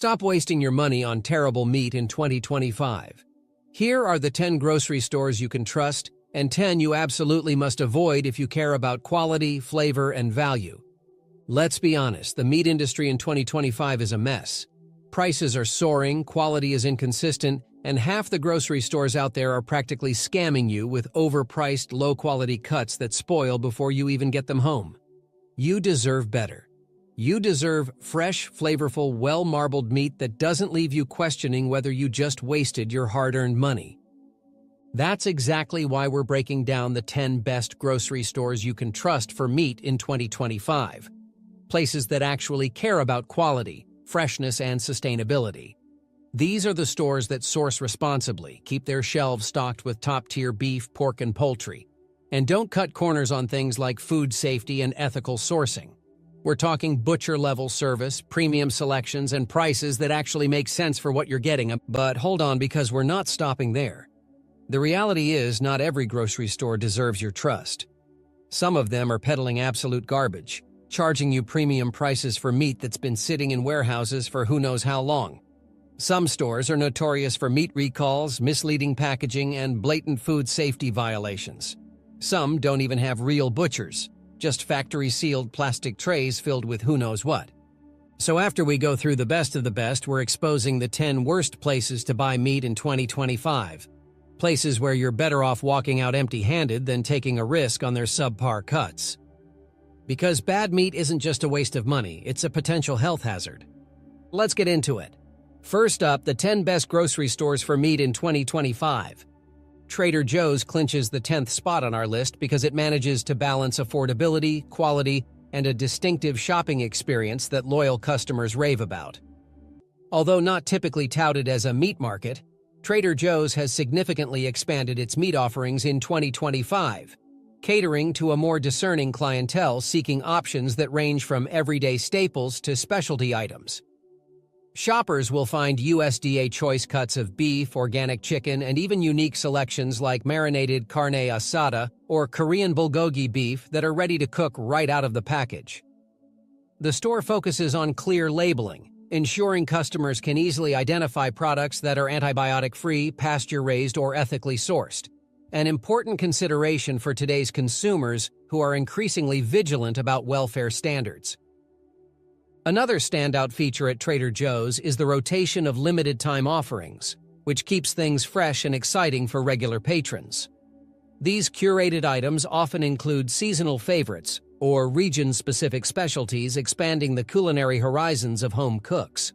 Stop wasting your money on terrible meat in 2025. Here are the 10 grocery stores you can trust and 10 you absolutely must avoid if you care about quality, flavor, and value. Let's be honest, the meat industry in 2025 is a mess. Prices are soaring, quality is inconsistent, and half the grocery stores out there are practically scamming you with overpriced, low-quality cuts that spoil before you even get them home. You deserve better. You deserve fresh, flavorful, well-marbled meat that doesn't leave you questioning whether you just wasted your hard-earned money. That's exactly why we're breaking down the 10 best grocery stores you can trust for meat in 2025. Places that actually care about quality, freshness, and sustainability. These are the stores that source responsibly, keep their shelves stocked with top-tier beef, pork, and poultry, and don't cut corners on things like food safety and ethical sourcing. We're talking butcher-level service, premium selections, and prices that actually make sense for what you're getting. But hold on, because we're not stopping there. The reality is, not every grocery store deserves your trust. Some of them are peddling absolute garbage, charging you premium prices for meat that's been sitting in warehouses for who knows how long. Some stores are notorious for meat recalls, misleading packaging, and blatant food safety violations. Some don't even have real butchers, just factory-sealed plastic trays filled with who knows what. So after we go through the best of the best, we're exposing the 10 worst places to buy meat in 2025. Places where you're better off walking out empty-handed than taking a risk on their subpar cuts. Because bad meat isn't just a waste of money, it's a potential health hazard. Let's get into it. First up, the 10 best grocery stores for meat in 2025. Trader Joe's clinches the 10th spot on our list because it manages to balance affordability, quality, and a distinctive shopping experience that loyal customers rave about. Although not typically touted as a meat market, Trader Joe's has significantly expanded its meat offerings in 2025, catering to a more discerning clientele seeking options that range from everyday staples to specialty items. Shoppers will find USDA choice cuts of beef, organic chicken, and even unique selections like marinated carne asada or Korean bulgogi beef that are ready to cook right out of the package. The store focuses on clear labeling, ensuring customers can easily identify products that are antibiotic-free, pasture-raised, or ethically sourced, an important consideration for today's consumers who are increasingly vigilant about welfare standards. Another standout feature at Trader Joe's is the rotation of limited-time offerings, which keeps things fresh and exciting for regular patrons. These curated items often include seasonal favorites or region-specific specialties, expanding the culinary horizons of home cooks.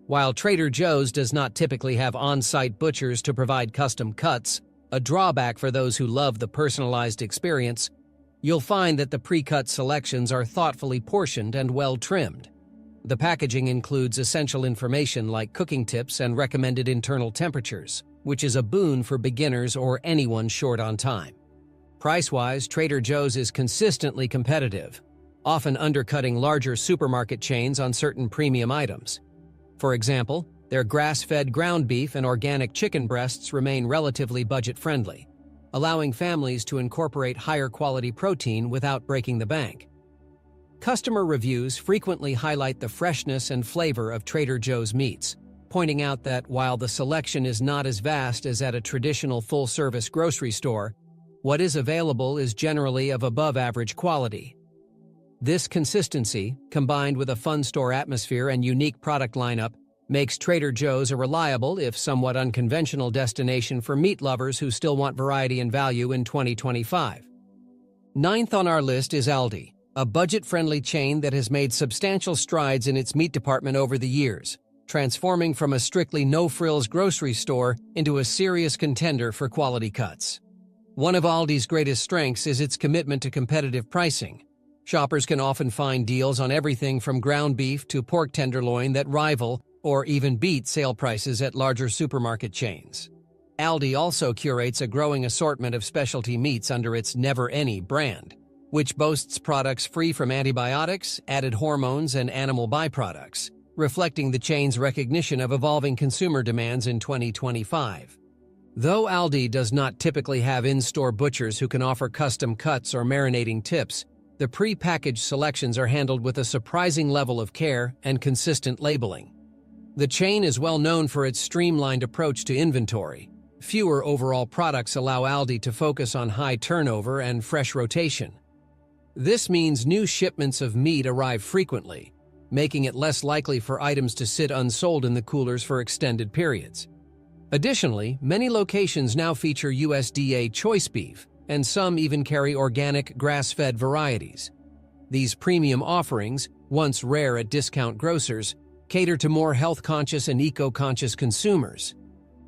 While Trader Joe's does not typically have on-site butchers to provide custom cuts, a drawback for those who love the personalized experience, you'll find that the pre-cut selections are thoughtfully portioned and well-trimmed. The packaging includes essential information like cooking tips and recommended internal temperatures, which is a boon for beginners or anyone short on time. Price-wise, Trader Joe's is consistently competitive, often undercutting larger supermarket chains on certain premium items. For example, their grass-fed ground beef and organic chicken breasts remain relatively budget-friendly, allowing families to incorporate higher-quality protein without breaking the bank. Customer reviews frequently highlight the freshness and flavor of Trader Joe's meats, pointing out that while the selection is not as vast as at a traditional full-service grocery store, what is available is generally of above-average quality. This consistency, combined with a fun store atmosphere and unique product lineup, makes Trader Joe's a reliable, if somewhat unconventional, destination for meat lovers who still want variety and value in 2025. Ninth on our list is Aldi, a budget-friendly chain that has made substantial strides in its meat department over the years, transforming from a strictly no-frills grocery store into a serious contender for quality cuts. One of Aldi's greatest strengths is its commitment to competitive pricing. Shoppers can often find deals on everything from ground beef to pork tenderloin that rival or even beat sale prices at larger supermarket chains. Aldi also curates a growing assortment of specialty meats under its Never Any brand, which boasts products free from antibiotics, added hormones, and animal byproducts, reflecting the chain's recognition of evolving consumer demands in 2025. Though Aldi does not typically have in-store butchers who can offer custom cuts or marinating tips, the pre-packaged selections are handled with a surprising level of care and consistent labeling. The chain is well known for its streamlined approach to inventory. Fewer overall products allow Aldi to focus on high turnover and fresh rotation. This means new shipments of meat arrive frequently, making it less likely for items to sit unsold in the coolers for extended periods. Additionally, many locations now feature USDA choice beef, and some even carry organic, grass-fed varieties. These premium offerings, once rare at discount grocers, cater to more health-conscious and eco-conscious consumers.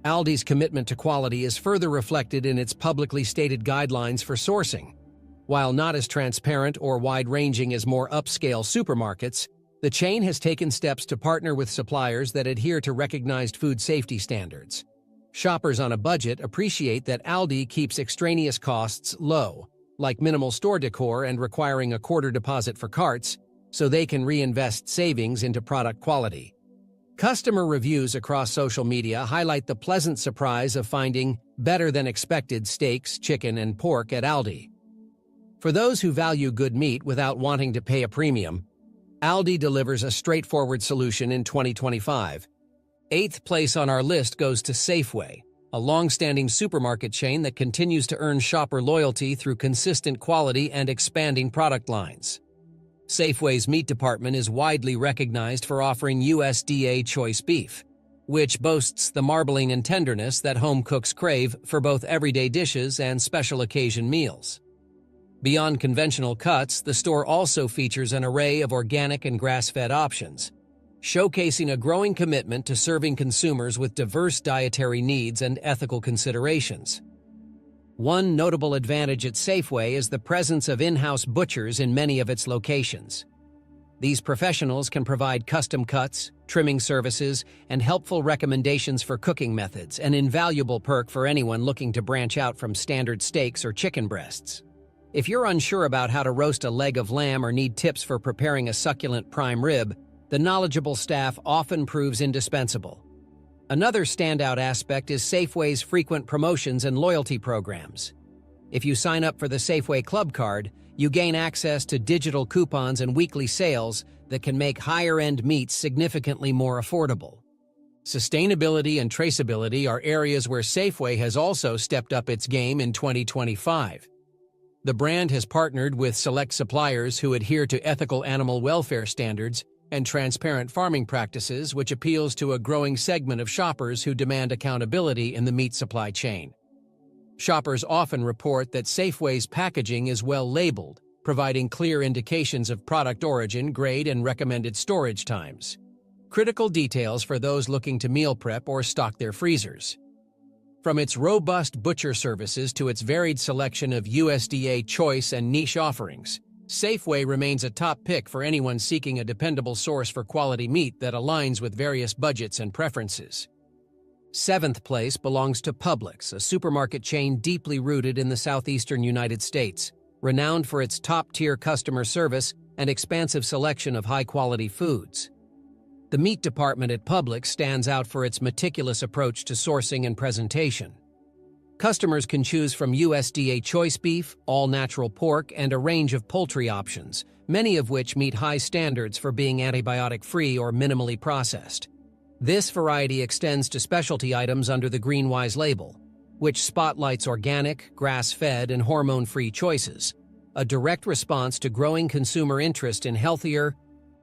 Aldi's commitment to quality is further reflected in its publicly stated guidelines for sourcing. While not as transparent or wide-ranging as more upscale supermarkets, the chain has taken steps to partner with suppliers that adhere to recognized food safety standards. Shoppers on a budget appreciate that Aldi keeps extraneous costs low, like minimal store decor and requiring a quarter deposit for carts, so they can reinvest savings into product quality. Customer reviews across social media highlight the pleasant surprise of finding better-than-expected steaks, chicken, and pork at Aldi. For those who value good meat without wanting to pay a premium, Aldi delivers a straightforward solution in 2025. Eighth place on our list goes to Safeway, a long-standing supermarket chain that continues to earn shopper loyalty through consistent quality and expanding product lines. Safeway's meat department is widely recognized for offering USDA choice beef, which boasts the marbling and tenderness that home cooks crave for both everyday dishes and special occasion meals. Beyond conventional cuts, the store also features an array of organic and grass-fed options, showcasing a growing commitment to serving consumers with diverse dietary needs and ethical considerations. One notable advantage at Safeway is the presence of in-house butchers in many of its locations. These professionals can provide custom cuts, trimming services, and helpful recommendations for cooking methods, an invaluable perk for anyone looking to branch out from standard steaks or chicken breasts. If you're unsure about how to roast a leg of lamb or need tips for preparing a succulent prime rib, the knowledgeable staff often proves indispensable. Another standout aspect is Safeway's frequent promotions and loyalty programs. If you sign up for the Safeway Club Card, you gain access to digital coupons and weekly sales that can make higher-end meats significantly more affordable. Sustainability and traceability are areas where Safeway has also stepped up its game in 2025. The brand has partnered with select suppliers who adhere to ethical animal welfare standards and transparent farming practices, which appeals to a growing segment of shoppers who demand accountability in the meat supply chain. Shoppers often report that Safeway's packaging is well labeled, providing clear indications of product origin, grade, and recommended storage times. Critical details for those looking to meal prep or stock their freezers. From its robust butcher services to its varied selection of USDA choice and niche offerings, Safeway remains a top pick for anyone seeking a dependable source for quality meat that aligns with various budgets and preferences. Seventh place belongs to Publix, a supermarket chain deeply rooted in the southeastern United States, renowned for its top-tier customer service and expansive selection of high-quality foods. The meat department at Publix stands out for its meticulous approach to sourcing and presentation. Customers can choose from USDA choice beef, all-natural pork, and a range of poultry options, many of which meet high standards for being antibiotic-free or minimally processed. This variety extends to specialty items under the GreenWise label, which spotlights organic, grass-fed, and hormone-free choices, a direct response to growing consumer interest in healthier,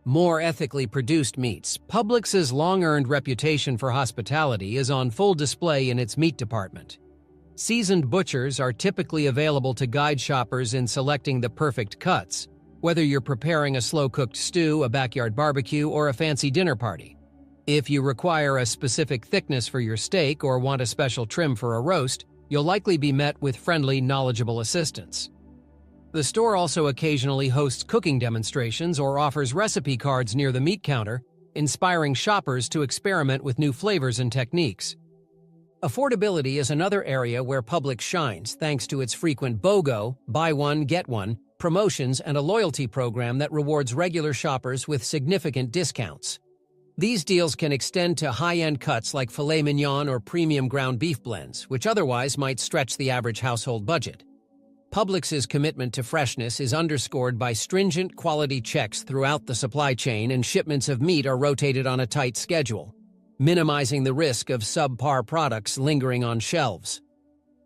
more ethically produced meats. Publix's long-earned reputation for hospitality is on full display in its meat department. Seasoned butchers are typically available to guide shoppers in selecting the perfect cuts, whether you're preparing a slow-cooked stew, a backyard barbecue, or a fancy dinner party. If you require a specific thickness for your steak or want a special trim for a roast, you'll likely be met with friendly, knowledgeable assistance. The store also occasionally hosts cooking demonstrations or offers recipe cards near the meat counter, inspiring shoppers to experiment with new flavors and techniques. Affordability is another area where Publix shines thanks to its frequent BOGO, buy one, get one, promotions and a loyalty program that rewards regular shoppers with significant discounts. These deals can extend to high-end cuts like filet mignon or premium ground beef blends, which otherwise might stretch the average household budget. Publix's commitment to freshness is underscored by stringent quality checks throughout the supply chain, and shipments of meat are rotated on a tight schedule. minimizing the risk of subpar products lingering on shelves.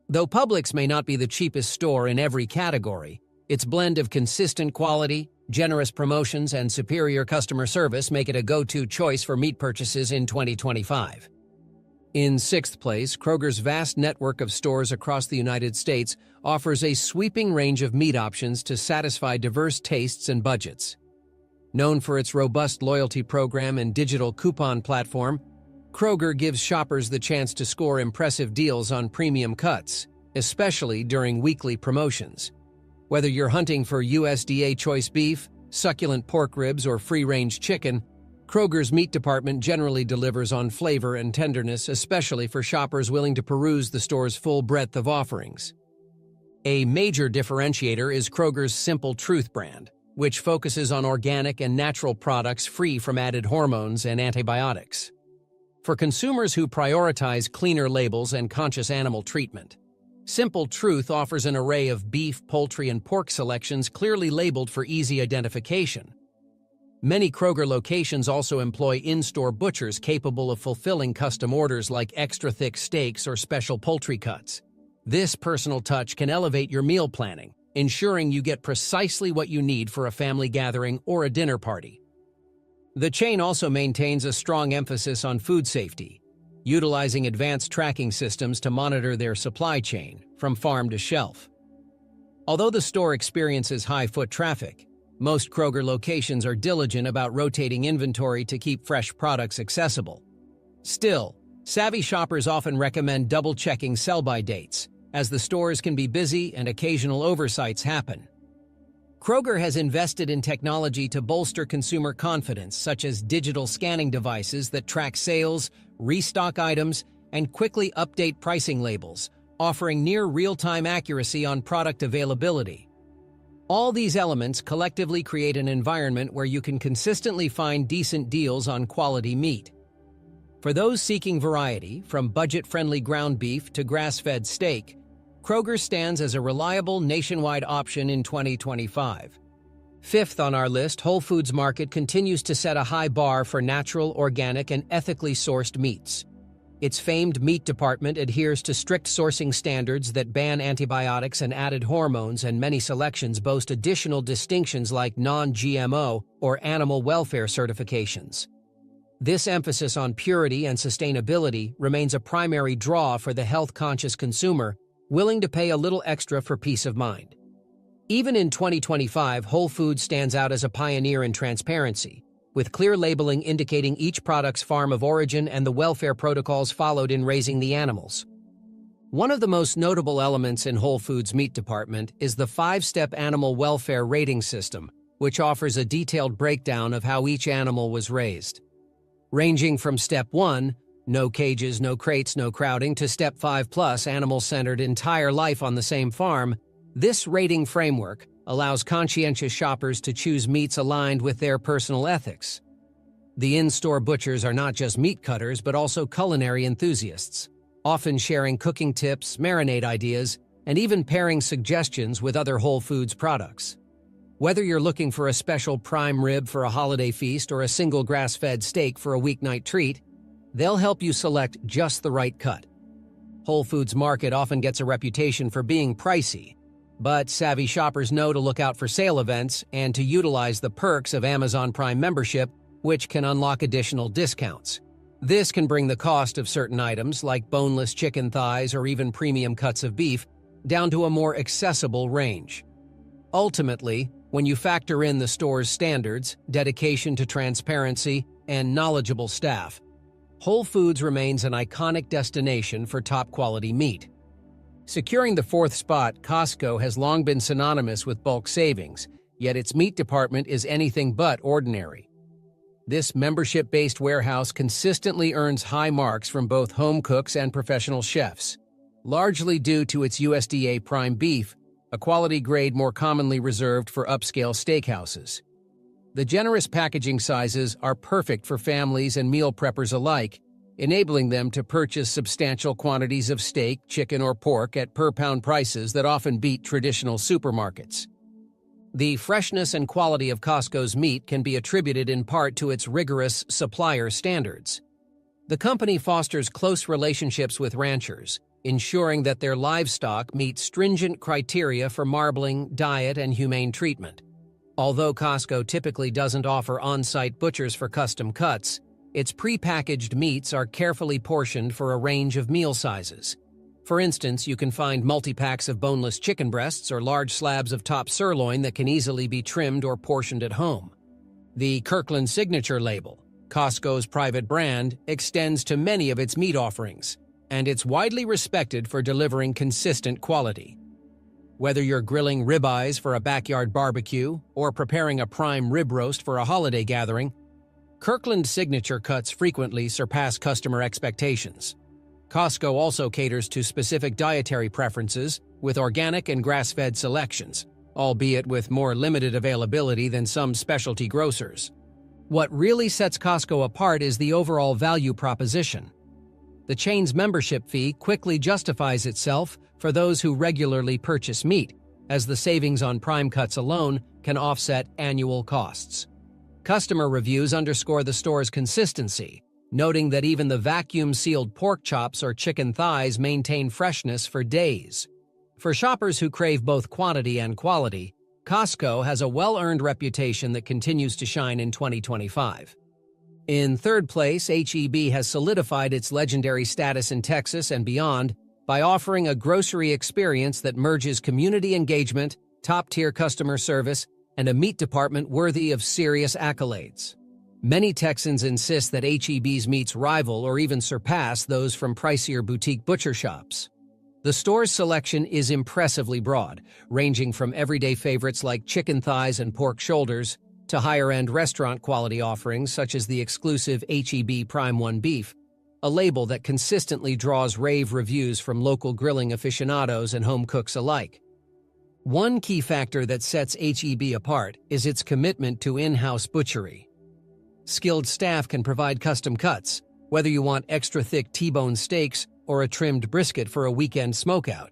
Though Publix may not be the cheapest store in every category, its blend of consistent quality, generous promotions, and superior customer service make it a go-to choice for meat purchases in 2025. In sixth place, Kroger's vast network of stores across the United States offers a sweeping range of meat options to satisfy diverse tastes and budgets. Known for its robust loyalty program and digital coupon platform, Kroger gives shoppers the chance to score impressive deals on premium cuts, especially during weekly promotions. Whether you're hunting for USDA choice beef, succulent pork ribs, or free-range chicken, Kroger's meat department generally delivers on flavor and tenderness, especially for shoppers willing to peruse the store's full breadth of offerings. A major differentiator is Kroger's Simple Truth brand, which focuses on organic and natural products free from added hormones and antibiotics. For consumers who prioritize cleaner labels and conscious animal treatment, Simple Truth offers an array of beef, poultry, and pork selections clearly labeled for easy identification. Many Kroger locations also employ in-store butchers capable of fulfilling custom orders like extra-thick steaks or special poultry cuts. This personal touch can elevate your meal planning, ensuring you get precisely what you need for a family gathering or a dinner party. The chain also maintains a strong emphasis on food safety, utilizing advanced tracking systems to monitor their supply chain, from farm to shelf. Although the store experiences high foot traffic, most Kroger locations are diligent about rotating inventory to keep fresh products accessible. Still, savvy shoppers often recommend double-checking sell-by dates, as the stores can be busy and occasional oversights happen. Kroger has invested in technology to bolster consumer confidence, such as digital scanning devices that track sales, restock items, and quickly update pricing labels, offering near real-time accuracy on product availability. All these elements collectively create an environment where you can consistently find decent deals on quality meat. For those seeking variety, from budget-friendly ground beef to grass-fed steak, Kroger stands as a reliable nationwide option in 2025. Fifth on our list, Whole Foods Market continues to set a high bar for natural, organic, and ethically sourced meats. Its famed meat department adheres to strict sourcing standards that ban antibiotics and added hormones, and many selections boast additional distinctions like non-GMO or animal welfare certifications. This emphasis on purity and sustainability remains a primary draw for the health-conscious consumer, willing to pay a little extra for peace of mind. Even in 2025, Whole Foods stands out as a pioneer in transparency, with clear labeling indicating each product's farm of origin and the welfare protocols followed in raising the animals. One of the most notable elements in Whole Foods' meat department is the 5-step animal welfare rating system, which offers a detailed breakdown of how each animal was raised. Ranging from Step 1, no cages, no crates, no crowding, to Step 5+, animal-centered entire life on the same farm, this rating framework allows conscientious shoppers to choose meats aligned with their personal ethics. The in-store butchers are not just meat cutters but also culinary enthusiasts, often sharing cooking tips, marinade ideas, and even pairing suggestions with other Whole Foods products. Whether you're looking for a special prime rib for a holiday feast or a single grass-fed steak for a weeknight treat, they'll help you select just the right cut. Whole Foods Market often gets a reputation for being pricey, but savvy shoppers know to look out for sale events and to utilize the perks of Amazon Prime membership, which can unlock additional discounts. This can bring the cost of certain items, like boneless chicken thighs or even premium cuts of beef, down to a more accessible range. Ultimately, when you factor in the store's standards, dedication to transparency, and knowledgeable staff, Whole Foods remains an iconic destination for top-quality meat. Securing the fourth spot, Costco has long been synonymous with bulk savings, yet its meat department is anything but ordinary. This membership-based warehouse consistently earns high marks from both home cooks and professional chefs, largely due to its USDA prime beef, a quality grade more commonly reserved for upscale steakhouses. The generous packaging sizes are perfect for families and meal preppers alike, enabling them to purchase substantial quantities of steak, chicken, or pork at per-pound prices that often beat traditional supermarkets. The freshness and quality of Costco's meat can be attributed in part to its rigorous supplier standards. The company fosters close relationships with ranchers, ensuring that their livestock meet stringent criteria for marbling, diet, and humane treatment. Although Costco typically doesn't offer on-site butchers for custom cuts, its pre-packaged meats are carefully portioned for a range of meal sizes. For instance, you can find multi-packs of boneless chicken breasts or large slabs of top sirloin that can easily be trimmed or portioned at home. The Kirkland Signature label, Costco's private brand, extends to many of its meat offerings, and it's widely respected for delivering consistent quality. Whether you're grilling ribeyes for a backyard barbecue or preparing a prime rib roast for a holiday gathering, Kirkland Signature cuts frequently surpass customer expectations. Costco also caters to specific dietary preferences with organic and grass-fed selections, albeit with more limited availability than some specialty grocers. What really sets Costco apart is the overall value proposition. The chain's membership fee quickly justifies itself for those who regularly purchase meat, as the savings on prime cuts alone can offset annual costs. Customer reviews underscore the store's consistency, noting that even the vacuum-sealed pork chops or chicken thighs maintain freshness for days. For shoppers who crave both quantity and quality, Costco has a well-earned reputation that continues to shine in 2025. In third place, H-E-B has solidified its legendary status in Texas and beyond by offering a grocery experience that merges community engagement, top-tier customer service, and a meat department worthy of serious accolades. Many Texans insist that H-E-B's meats rival or even surpass those from pricier boutique butcher shops. The store's selection is impressively broad, ranging from everyday favorites like chicken thighs and pork shoulders to higher-end restaurant-quality offerings such as the exclusive H-E-B Prime 1 beef, a label that consistently draws rave reviews from local grilling aficionados and home cooks alike. One key factor that sets H-E-B apart is its commitment to in-house butchery. Skilled staff can provide custom cuts, whether you want extra thick T-bone steaks or a trimmed brisket for a weekend smokeout.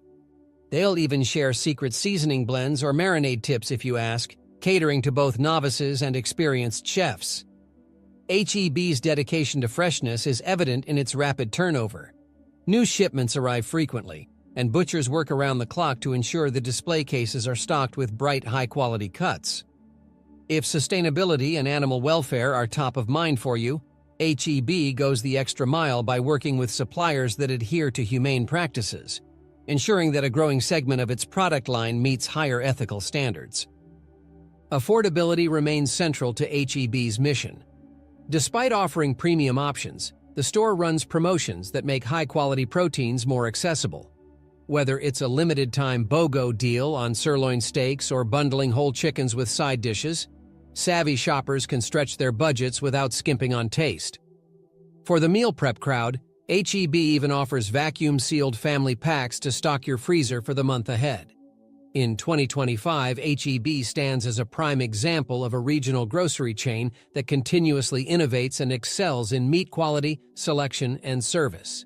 They'll even share secret seasoning blends or marinade tips if you ask, catering to both novices and experienced chefs. H-E-B's dedication to freshness is evident in its rapid turnover. New shipments arrive frequently, and butchers work around the clock to ensure the display cases are stocked with bright, high-quality cuts. If sustainability and animal welfare are top of mind for you, H-E-B goes the extra mile by working with suppliers that adhere to humane practices, ensuring that a growing segment of its product line meets higher ethical standards. Affordability remains central to H-E-B's mission. Despite offering premium options, the store runs promotions that make high-quality proteins more accessible. Whether it's a limited-time BOGO deal on sirloin steaks or bundling whole chickens with side dishes, savvy shoppers can stretch their budgets without skimping on taste. For the meal prep crowd, H-E-B even offers vacuum-sealed family packs to stock your freezer for the month ahead. In 2025, H-E-B stands as a prime example of a regional grocery chain that continuously innovates and excels in meat quality, selection, and service.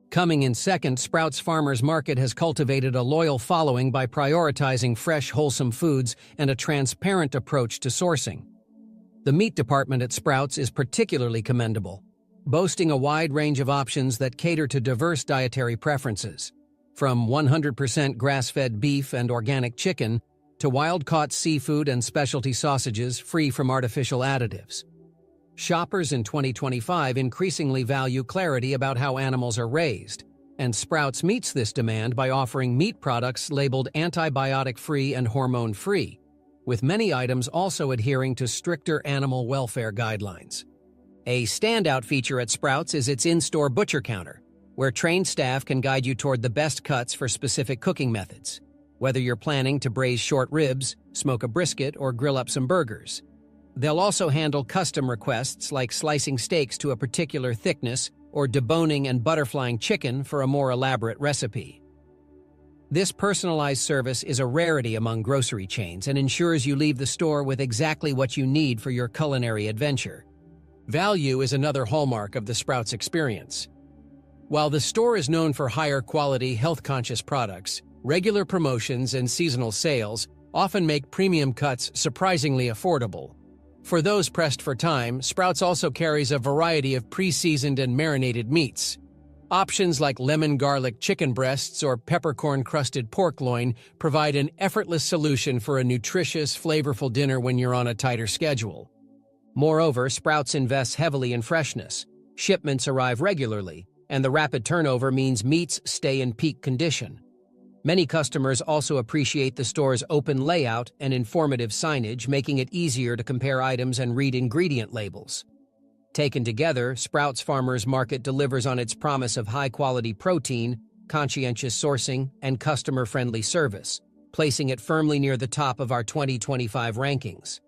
Coming in second, Sprouts Farmers Market has cultivated a loyal following by prioritizing fresh, wholesome foods and a transparent approach to sourcing. The meat department at Sprouts is particularly commendable, boasting a wide range of options that cater to diverse dietary preferences, from 100% grass-fed beef and organic chicken to wild-caught seafood and specialty sausages free from artificial additives. Shoppers in 2025 increasingly value clarity about how animals are raised, and Sprouts meets this demand by offering meat products labeled antibiotic-free and hormone-free, with many items also adhering to stricter animal welfare guidelines. A standout feature at Sprouts is its in-store butcher counter, where trained staff can guide you toward the best cuts for specific cooking methods, whether you're planning to braise short ribs, smoke a brisket, or grill up some burgers. They'll also handle custom requests like slicing steaks to a particular thickness or deboning and butterflying chicken for a more elaborate recipe. This personalized service is a rarity among grocery chains and ensures you leave the store with exactly what you need for your culinary adventure. Value is another hallmark of the Sprouts experience. While the store is known for higher quality, health-conscious products, regular promotions and seasonal sales often make premium cuts surprisingly affordable. For those pressed for time, Sprouts also carries a variety of pre-seasoned and marinated meats. Options like lemon garlic chicken breasts or peppercorn-crusted pork loin provide an effortless solution for a nutritious, flavorful dinner when you're on a tighter schedule. Moreover, Sprouts invests heavily in freshness. Shipments arrive regularly, and the rapid turnover means meats stay in peak condition. Many customers also appreciate the store's open layout and informative signage, making it easier to compare items and read ingredient labels. Taken together, Sprouts Farmers Market delivers on its promise of high-quality protein, conscientious sourcing, and customer-friendly service, placing it firmly near the top of our 2025 rankings.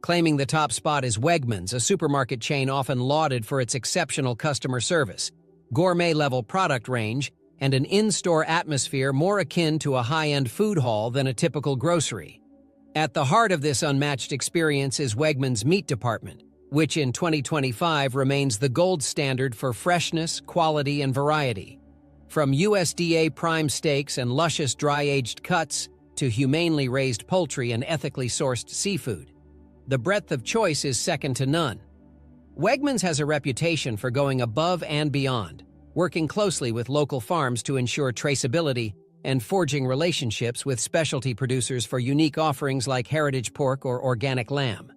Claiming the top spot is Wegmans, a supermarket chain often lauded for its exceptional customer service, gourmet-level product range, and an in-store atmosphere more akin to a high-end food hall than a typical grocery. At the heart of this unmatched experience is Wegmans' meat department, which in 2025 remains the gold standard for freshness, quality, and variety. From USDA prime steaks and luscious dry-aged cuts to humanely raised poultry and ethically sourced seafood, the breadth of choice is second to none. Wegmans has a reputation for going above and beyond, working closely with local farms to ensure traceability and forging relationships with specialty producers for unique offerings like heritage pork or organic lamb.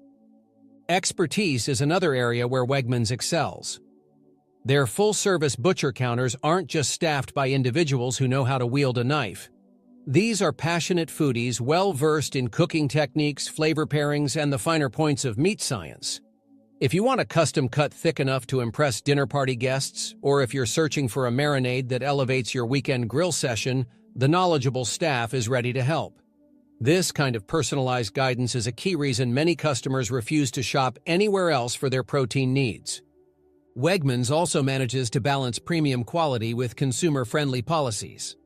Expertise is another area where Wegmans excels. Their full-service butcher counters aren't just staffed by individuals who know how to wield a knife. These are passionate foodies well-versed in cooking techniques, flavor pairings, and the finer points of meat science. If you want a custom cut thick enough to impress dinner party guests, or if you're searching for a marinade that elevates your weekend grill session, the knowledgeable staff is ready to help. This kind of personalized guidance is a key reason many customers refuse to shop anywhere else for their protein needs. Wegmans also manages to balance premium quality with consumer-friendly policies.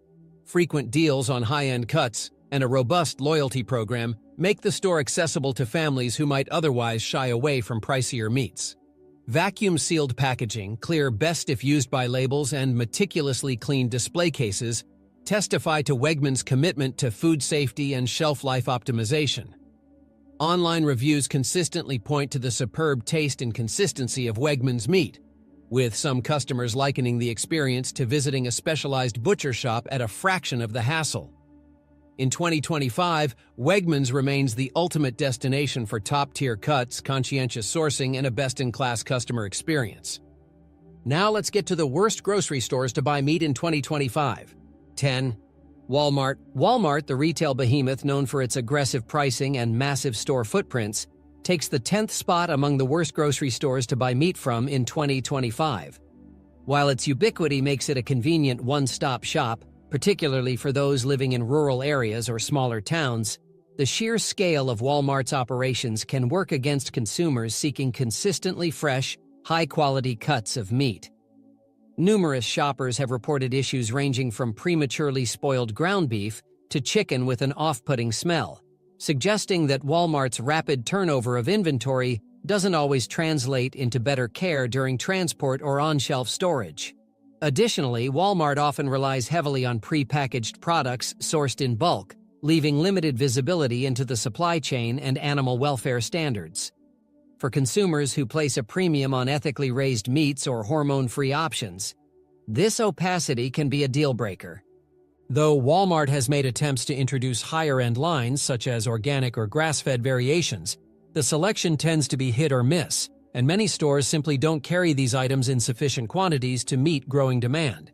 Frequent deals on high-end cuts and a robust loyalty program make the store accessible to families who might otherwise shy away from pricier meats. Vacuum-sealed packaging, clear best if used by labels, and meticulously cleaned display cases testify to Wegmans' commitment to food safety and shelf life optimization. Online reviews consistently point to the superb taste and consistency of Wegmans' meat, with some customers likening the experience to visiting a specialized butcher shop at a fraction of the hassle. In 2025, Wegmans remains the ultimate destination for top-tier cuts, conscientious sourcing, and a best-in-class customer experience. Now let's get to the worst grocery stores to buy meat in 2025. 10. Walmart. Walmart, the retail behemoth known for its aggressive pricing and massive store footprints, takes the 10th spot among the worst grocery stores to buy meat from in 2025. While its ubiquity makes it a convenient one-stop shop, particularly for those living in rural areas or smaller towns, the sheer scale of Walmart's operations can work against consumers seeking consistently fresh, high-quality cuts of meat. Numerous shoppers have reported issues ranging from prematurely spoiled ground beef to chicken with an off-putting smell, suggesting that Walmart's rapid turnover of inventory doesn't always translate into better care during transport or on-shelf storage. Additionally, Walmart often relies heavily on pre-packaged products sourced in bulk, leaving limited visibility into the supply chain and animal welfare standards. For consumers who place a premium on ethically raised meats or hormone-free options, this opacity can be a deal-breaker. Though Walmart has made attempts to introduce higher-end lines such as organic or grass-fed variations, the selection tends to be hit or miss, and many stores simply don't carry these items in sufficient quantities to meet growing demand.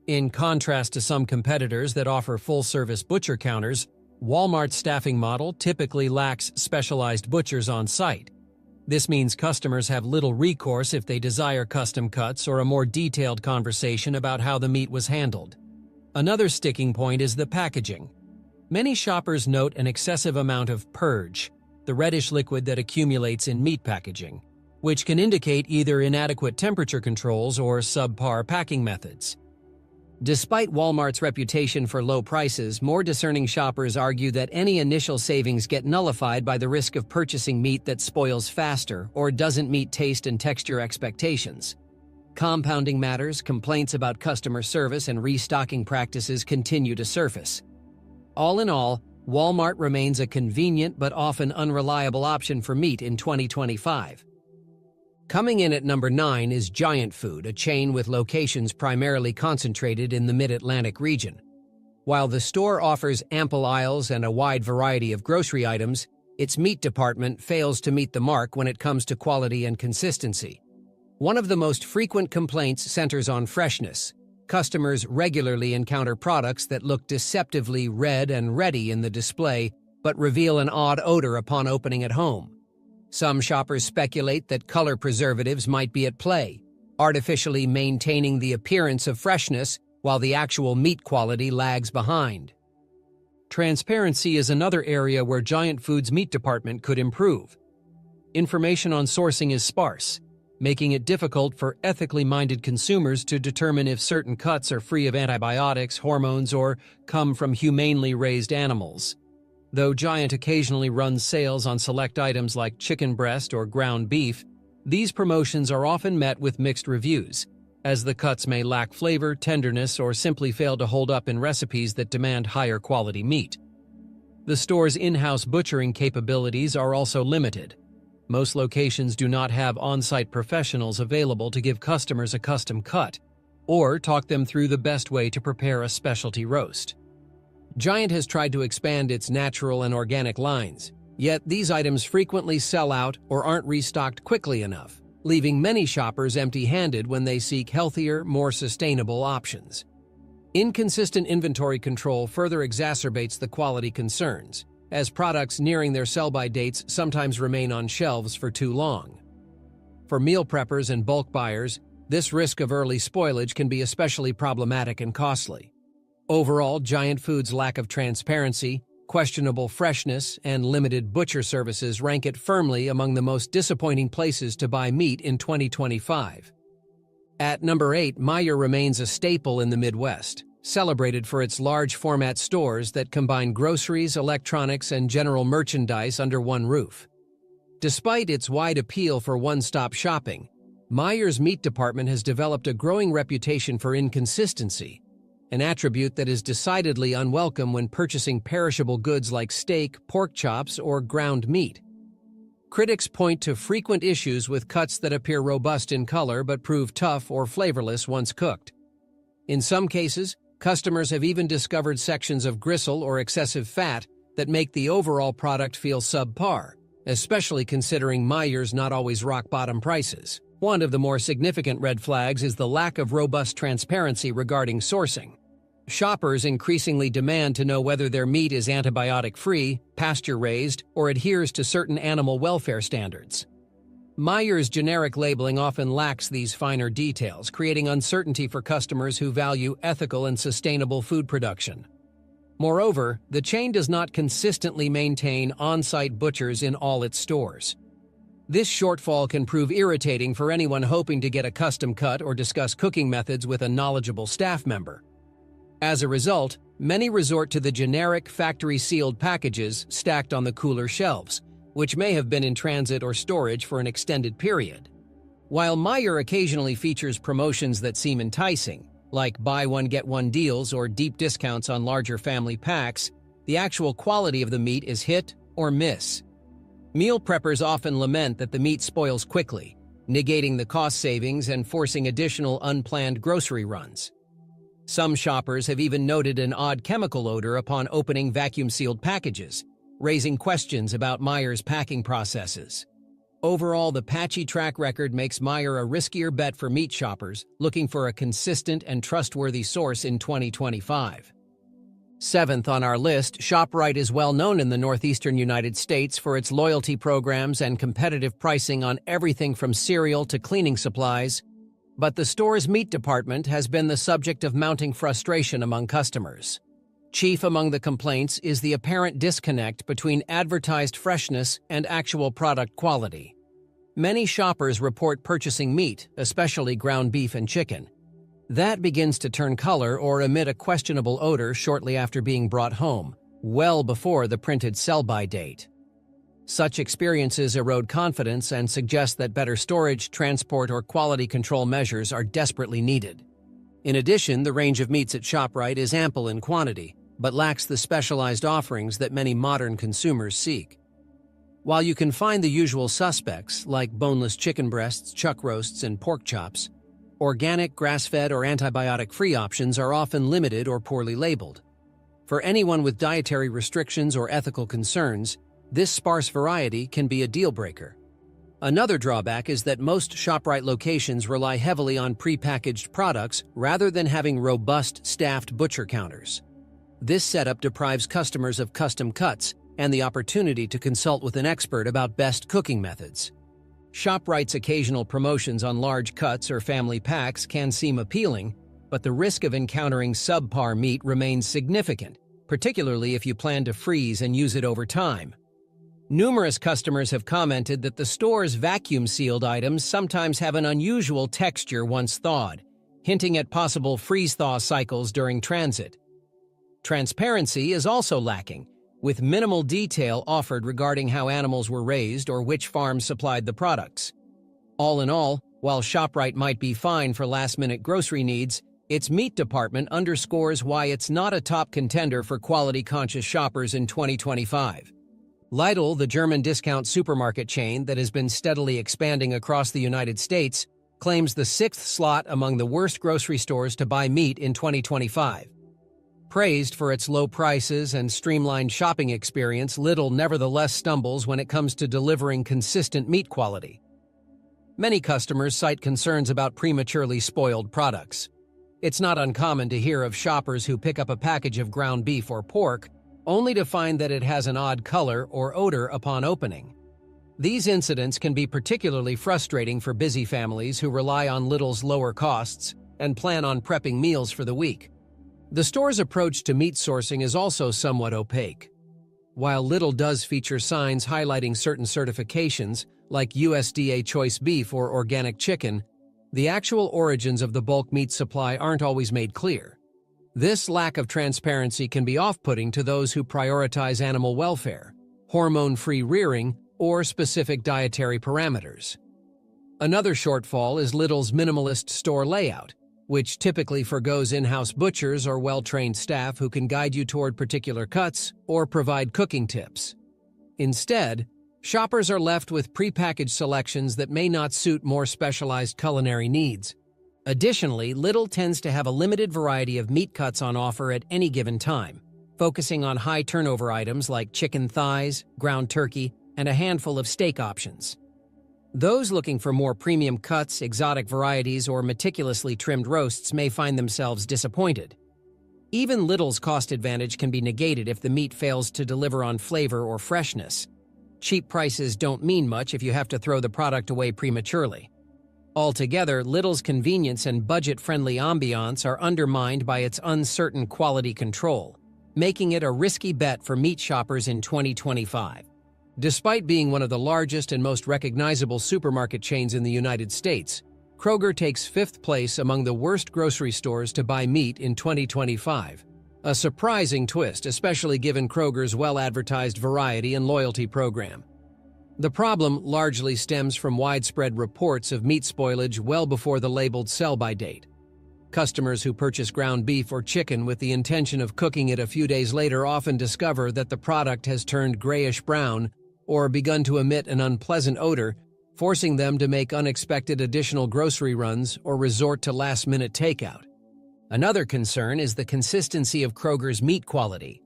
In contrast to some competitors that offer full-service butcher counters, Walmart's staffing model typically lacks specialized butchers on site. This means customers have little recourse if they desire custom cuts or a more detailed conversation about how the meat was handled. Another sticking point is the packaging. Many shoppers note an excessive amount of purge, the reddish liquid that accumulates in meat packaging, which can indicate either inadequate temperature controls or subpar packing methods. Despite Walmart's reputation for low prices, more discerning shoppers argue that any initial savings get nullified by the risk of purchasing meat that spoils faster or doesn't meet taste and texture expectations. Compounding matters, complaints about customer service and restocking practices continue to surface. All in all, Walmart remains a convenient but often unreliable option for meat in 2025. Coming in at number 9 is Giant Food, a chain with locations primarily concentrated in the Mid-Atlantic region. While the store offers ample aisles and a wide variety of grocery items, its meat department fails to meet the mark when it comes to quality and consistency. One of the most frequent complaints centers on freshness. Customers regularly encounter products that look deceptively red and ready in the display, but reveal an odd odor upon opening at home. Some shoppers speculate that color preservatives might be at play, artificially maintaining the appearance of freshness while the actual meat quality lags behind. Transparency is another area where Giant Food's meat department could improve. Information on sourcing is sparse, making it difficult for ethically minded consumers to determine if certain cuts are free of antibiotics, hormones, or come from humanely raised animals. Though Giant occasionally runs sales on select items like chicken breast or ground beef, these promotions are often met with mixed reviews, as the cuts may lack flavor, tenderness, or simply fail to hold up in recipes that demand higher quality meat. The store's in-house butchering capabilities are also limited. Most locations do not have on-site professionals available to give customers a custom cut or talk them through the best way to prepare a specialty roast. Giant has tried to expand its natural and organic lines, yet these items frequently sell out or aren't restocked quickly enough, leaving many shoppers empty-handed when they seek healthier, more sustainable options. Inconsistent inventory control further exacerbates the quality concerns, as products nearing their sell-by dates sometimes remain on shelves for too long. For meal preppers and bulk buyers, this risk of early spoilage can be especially problematic and costly. Overall, Giant Food's lack of transparency, questionable freshness, and limited butcher services rank it firmly among the most disappointing places to buy meat in 2025. At number 8, Meijer remains a staple in the Midwest, celebrated for its large-format stores that combine groceries, electronics, and general merchandise under one roof. Despite its wide appeal for one-stop shopping, Meijer's meat department has developed a growing reputation for inconsistency, an attribute that is decidedly unwelcome when purchasing perishable goods like steak, pork chops, or ground meat. Critics point to frequent issues with cuts that appear robust in color but prove tough or flavorless once cooked. In some cases, customers have even discovered sections of gristle or excessive fat that make the overall product feel subpar, especially considering Meijer's not always rock-bottom prices. One of the more significant red flags is the lack of robust transparency regarding sourcing. Shoppers increasingly demand to know whether their meat is antibiotic-free, pasture-raised, or adheres to certain animal welfare standards. Meijer's generic labeling often lacks these finer details, creating uncertainty for customers who value ethical and sustainable food production. Moreover, the chain does not consistently maintain on-site butchers in all its stores. This shortfall can prove irritating for anyone hoping to get a custom cut or discuss cooking methods with a knowledgeable staff member. As a result, many resort to the generic factory-sealed packages stacked on the cooler shelves, which may have been in transit or storage for an extended period. While Meijer occasionally features promotions that seem enticing, like buy one get one deals or deep discounts on larger family packs, the actual quality of the meat is hit or miss. Meal preppers often lament that the meat spoils quickly, negating the cost savings and forcing additional unplanned grocery runs. Some shoppers have even noted an odd chemical odor upon opening vacuum-sealed packages, raising questions about Meijer's packing processes. Overall, the patchy track record makes Meijer a riskier bet for meat shoppers looking for a consistent and trustworthy source in 2025. 7th on our list, ShopRite is well known in the northeastern United States for its loyalty programs and competitive pricing on everything from cereal to cleaning supplies, but the store's meat department has been the subject of mounting frustration among customers. Chief among the complaints is the apparent disconnect between advertised freshness and actual product quality. Many shoppers report purchasing meat, especially ground beef and chicken, that begins to turn color or emit a questionable odor shortly after being brought home, well before the printed sell-by date. Such experiences erode confidence and suggest that better storage, transport, or quality control measures are desperately needed. In addition, the range of meats at ShopRite is ample in quantity, but lacks the specialized offerings that many modern consumers seek. While you can find the usual suspects, like boneless chicken breasts, chuck roasts, and pork chops, organic, grass-fed, or antibiotic-free options are often limited or poorly labeled. For anyone with dietary restrictions or ethical concerns, this sparse variety can be a deal-breaker. Another drawback is that most ShopRite locations rely heavily on prepackaged products rather than having robust, staffed butcher counters. This setup deprives customers of custom cuts and the opportunity to consult with an expert about best cooking methods. ShopRite's occasional promotions on large cuts or family packs can seem appealing, but the risk of encountering subpar meat remains significant, particularly if you plan to freeze and use it over time. Numerous customers have commented that the store's vacuum-sealed items sometimes have an unusual texture once thawed, hinting at possible freeze-thaw cycles during transit. Transparency is also lacking, with minimal detail offered regarding how animals were raised or which farms supplied the products. All in all, while ShopRite might be fine for last-minute grocery needs, its meat department underscores why it's not a top contender for quality-conscious shoppers in 2025. Lidl, the German discount supermarket chain that has been steadily expanding across the United States, claims the sixth slot among the worst grocery stores to buy meat in 2025. Praised for its low prices and streamlined shopping experience, Lidl nevertheless stumbles when it comes to delivering consistent meat quality. Many customers cite concerns about prematurely spoiled products. It's not uncommon to hear of shoppers who pick up a package of ground beef or pork only to find that it has an odd color or odor upon opening. These incidents can be particularly frustrating for busy families who rely on Lidl's lower costs and plan on prepping meals for the week. The store's approach to meat sourcing is also somewhat opaque. While Lidl does feature signs highlighting certain certifications, like USDA choice beef or organic chicken, the actual origins of the bulk meat supply aren't always made clear. This lack of transparency can be off-putting to those who prioritize animal welfare, hormone-free rearing, or specific dietary parameters. Another shortfall is Lidl's minimalist store layout, which typically forgoes in-house butchers or well-trained staff who can guide you toward particular cuts or provide cooking tips. Instead, shoppers are left with prepackaged selections that may not suit more specialized culinary needs. Additionally, Lidl tends to have a limited variety of meat cuts on offer at any given time, focusing on high-turnover items like chicken thighs, ground turkey, and a handful of steak options. Those looking for more premium cuts, exotic varieties, or meticulously trimmed roasts may find themselves disappointed. Even Lidl's cost advantage can be negated if the meat fails to deliver on flavor or freshness. Cheap prices don't mean much if you have to throw the product away prematurely. Altogether, Lidl's convenience and budget-friendly ambiance are undermined by its uncertain quality control, making it a risky bet for meat shoppers in 2025. Despite being one of the largest and most recognizable supermarket chains in the United States, Kroger takes fifth place among the worst grocery stores to buy meat in 2025. A surprising twist, especially given Kroger's well-advertised variety and loyalty program. The problem largely stems from widespread reports of meat spoilage well before the labeled sell-by date. Customers who purchase ground beef or chicken with the intention of cooking it a few days later often discover that the product has turned grayish-brown or begun to emit an unpleasant odor, forcing them to make unexpected additional grocery runs or resort to last-minute takeout. Another concern is the consistency of Kroger's meat quality.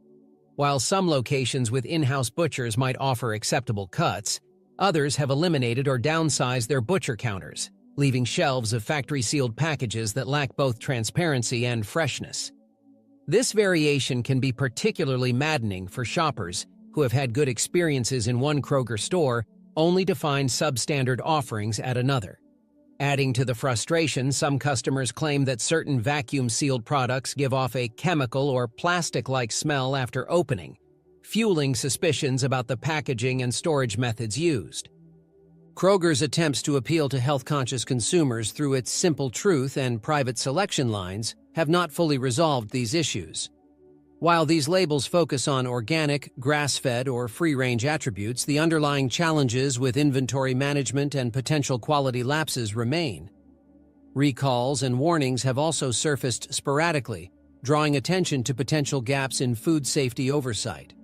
While some locations with in-house butchers might offer acceptable cuts, others have eliminated or downsized their butcher counters, leaving shelves of factory-sealed packages that lack both transparency and freshness. This variation can be particularly maddening for shoppers who have had good experiences in one Kroger store only to find substandard offerings at another. Adding to the frustration, some customers claim that certain vacuum-sealed products give off a chemical or plastic-like smell after opening, fueling suspicions about the packaging and storage methods used. Kroger's attempts to appeal to health-conscious consumers through its Simple Truth and private selection lines have not fully resolved these issues. While these labels focus on organic, grass-fed, or free-range attributes, the underlying challenges with inventory management and potential quality lapses remain. Recalls and warnings have also surfaced sporadically, drawing attention to potential gaps in food safety oversight.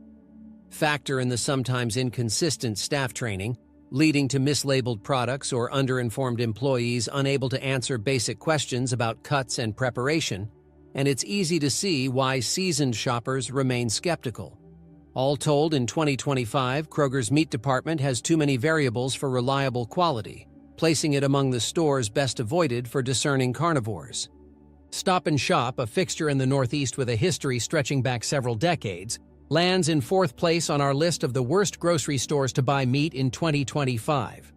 Factor in the sometimes inconsistent staff training, leading to mislabeled products or underinformed employees unable to answer basic questions about cuts and preparation, and it's easy to see why seasoned shoppers remain skeptical. All told, in 2025, Kroger's meat department has too many variables for reliable quality, placing it among the stores best avoided for discerning carnivores. Stop & Shop, a fixture in the Northeast with a history stretching back several decades, lands in fourth place on our list of the worst grocery stores to buy meat in 2025.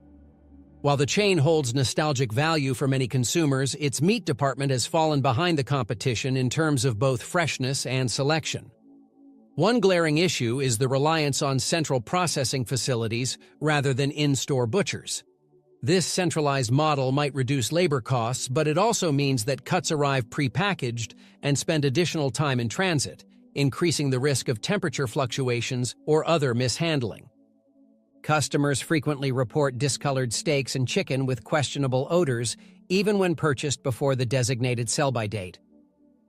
While the chain holds nostalgic value for many consumers, its meat department has fallen behind the competition in terms of both freshness and selection. One glaring issue is the reliance on central processing facilities rather than in-store butchers. This centralized model might reduce labor costs, but it also means that cuts arrive pre-packaged and spend additional time in transit, increasing the risk of temperature fluctuations or other mishandling. Customers frequently report discolored steaks and chicken with questionable odors, even when purchased before the designated sell-by date.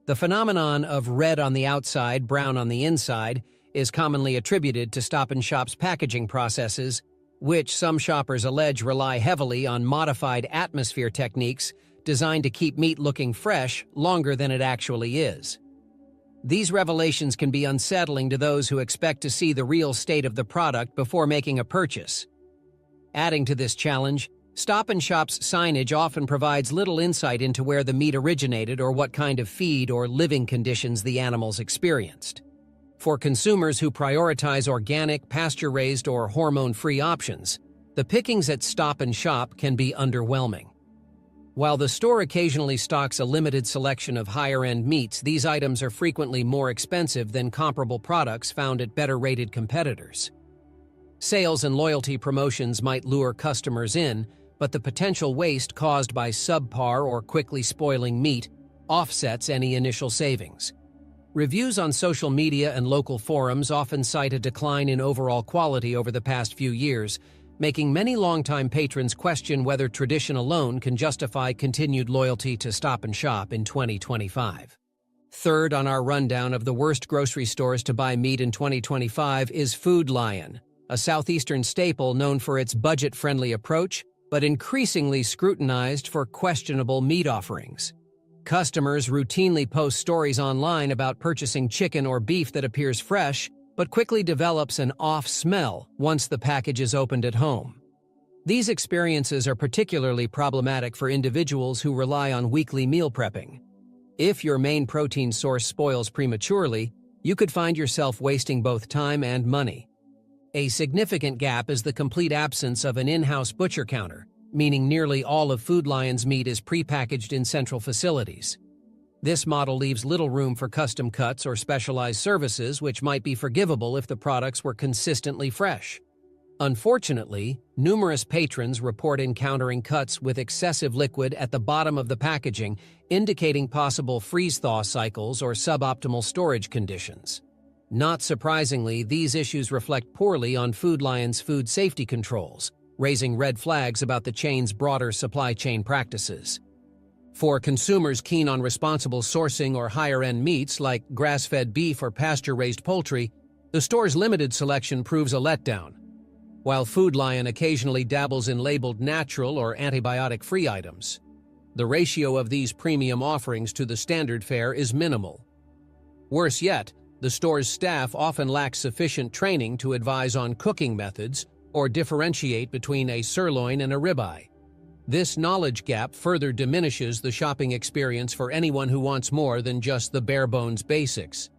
The phenomenon of red on the outside, brown on the inside is commonly attributed to Stop & Shop's packaging processes, which some shoppers allege rely heavily on modified atmosphere techniques designed to keep meat looking fresh longer than it actually is. These revelations can be unsettling to those who expect to see the real state of the product before making a purchase. Adding to this challenge, Stop & Shop's signage often provides little insight into where the meat originated or what kind of feed or living conditions the animals experienced. For consumers who prioritize organic, pasture-raised, or hormone-free options, the pickings at Stop & Shop can be underwhelming. While the store occasionally stocks a limited selection of higher-end meats, these items are frequently more expensive than comparable products found at better-rated competitors. Sales and loyalty promotions might lure customers in, but the potential waste caused by subpar or quickly spoiling meat offsets any initial savings. Reviews on social media and local forums often cite a decline in overall quality over the past few years, making many longtime patrons question whether tradition alone can justify continued loyalty to Stop & Shop in 2025. Third on our rundown of the worst grocery stores to buy meat in 2025 is Food Lion, a southeastern staple known for its budget-friendly approach, but increasingly scrutinized for questionable meat offerings. Customers routinely post stories online about purchasing chicken or beef that appears fresh, but quickly develops an off smell once the package is opened at home. These experiences are particularly problematic for individuals who rely on weekly meal prepping. If your main protein source spoils prematurely, you could find yourself wasting both time and money. A significant gap is the complete absence of an in-house butcher counter, meaning nearly all of Food Lion's meat is prepackaged in central facilities. This model leaves little room for custom cuts or specialized services, which might be forgivable if the products were consistently fresh. Unfortunately, numerous patrons report encountering cuts with excessive liquid at the bottom of the packaging, indicating possible freeze-thaw cycles or suboptimal storage conditions. Not surprisingly, these issues reflect poorly on Food Lion's food safety controls, raising red flags about the chain's broader supply chain practices. For consumers keen on responsible sourcing or higher-end meats like grass-fed beef or pasture-raised poultry, the store's limited selection proves a letdown. While Food Lion occasionally dabbles in labeled natural or antibiotic-free items, the ratio of these premium offerings to the standard fare is minimal. Worse yet, the store's staff often lacks sufficient training to advise on cooking methods or differentiate between a sirloin and a ribeye. This knowledge gap further diminishes the shopping experience for anyone who wants more than just the bare-bones basics.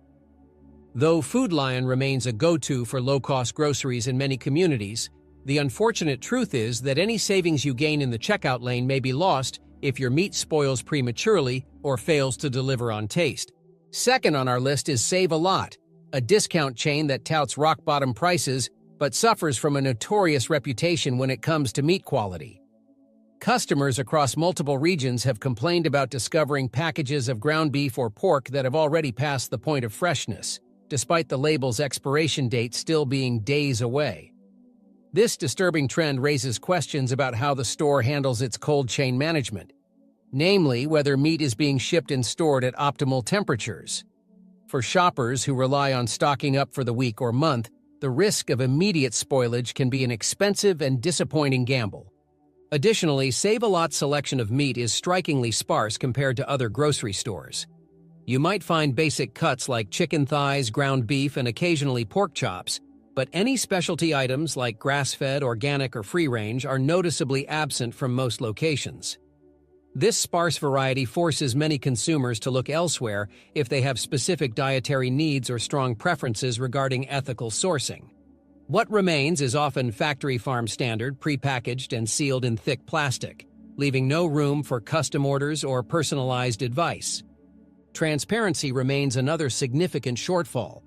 Though Food Lion remains a go-to for low-cost groceries in many communities, the unfortunate truth is that any savings you gain in the checkout lane may be lost if your meat spoils prematurely or fails to deliver on taste. Second on our list is Save a Lot, a discount chain that touts rock-bottom prices but suffers from a notorious reputation when it comes to meat quality. Customers across multiple regions have complained about discovering packages of ground beef or pork that have already passed the point of freshness, despite the label's expiration date still being days away. This disturbing trend raises questions about how the store handles its cold chain management. namely whether meat is being shipped and stored at optimal temperatures. For shoppers who rely on stocking up for the week or month, the risk of immediate spoilage can be an expensive and disappointing gamble. Additionally, Save-A-Lot's selection of meat is strikingly sparse compared to other grocery stores. You might find basic cuts like chicken thighs, ground beef, and occasionally pork chops, but any specialty items like grass-fed, organic, or free-range are noticeably absent from most locations. This sparse variety forces many consumers to look elsewhere if they have specific dietary needs or strong preferences regarding ethical sourcing. What remains is often factory farm standard, prepackaged and sealed in thick plastic, leaving no room for custom orders or personalized advice. Transparency remains another significant shortfall.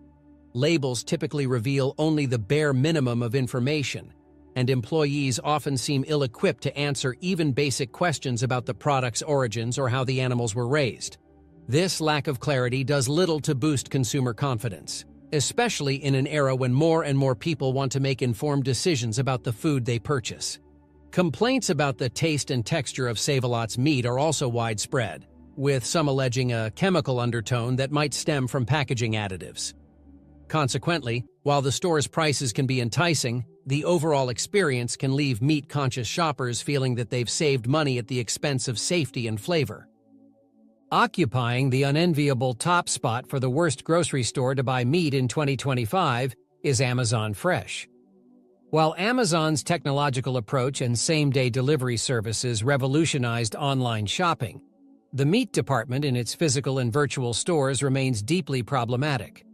Labels typically reveal only the bare minimum of information, and employees often seem ill-equipped to answer even basic questions about the product's origins or how the animals were raised. This lack of clarity does little to boost consumer confidence, especially in an era when more and more people want to make informed decisions about the food they purchase. Complaints about the taste and texture of Save-A-Lot's meat are also widespread, with some alleging a chemical undertone that might stem from packaging additives. Consequently, while the store's prices can be enticing, the overall experience can leave meat-conscious shoppers feeling that they've saved money at the expense of safety and flavor. Occupying the unenviable top spot for the worst grocery store to buy meat in 2025 is Amazon Fresh. While Amazon's technological approach and same-day delivery services revolutionized online shopping, the meat department in its physical and virtual stores remains deeply problematic.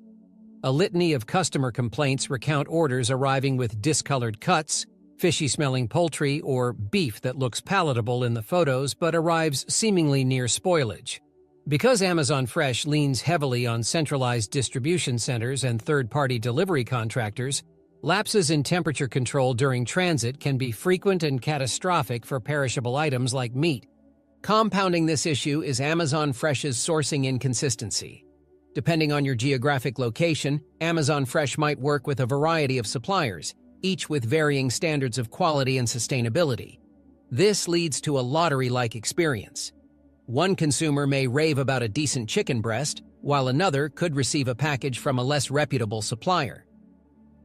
A litany of customer complaints recount orders arriving with discolored cuts, fishy-smelling poultry, or beef that looks palatable in the photos but arrives seemingly near spoilage. Because Amazon Fresh leans heavily on centralized distribution centers and third-party delivery contractors, lapses in temperature control during transit can be frequent and catastrophic for perishable items like meat. Compounding this issue is Amazon Fresh's sourcing inconsistency. Depending on your geographic location, Amazon Fresh might work with a variety of suppliers, each with varying standards of quality and sustainability. This leads to a lottery-like experience. One consumer may rave about a decent chicken breast, while another could receive a package from a less reputable supplier.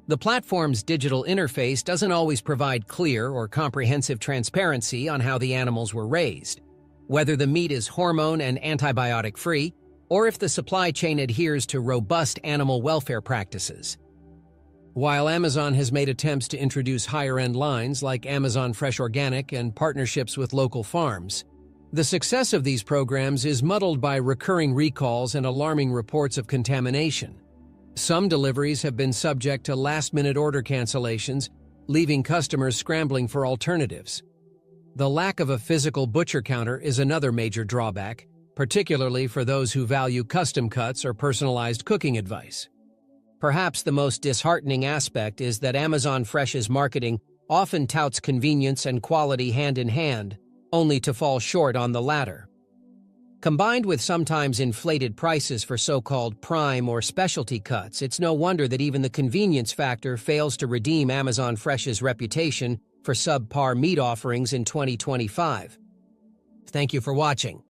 The platform's digital interface doesn't always provide clear or comprehensive transparency on how the animals were raised, whether the meat is hormone and antibiotic-free, or if the supply chain adheres to robust animal welfare practices. While Amazon has made attempts to introduce higher-end lines like Amazon Fresh Organic and partnerships with local farms, the success of these programs is muddled by recurring recalls and alarming reports of contamination. Some deliveries have been subject to last-minute order cancellations, leaving customers scrambling for alternatives. The lack of a physical butcher counter is another major drawback, particularly for those who value custom cuts or personalized cooking advice. Perhaps the most disheartening aspect is that Amazon Fresh's marketing often touts convenience and quality hand in hand, only to fall short on the latter. Combined with sometimes inflated prices for so-called prime or specialty cuts, it's no wonder that even the convenience factor fails to redeem Amazon Fresh's reputation for subpar meat offerings in 2025. Thank you for watching.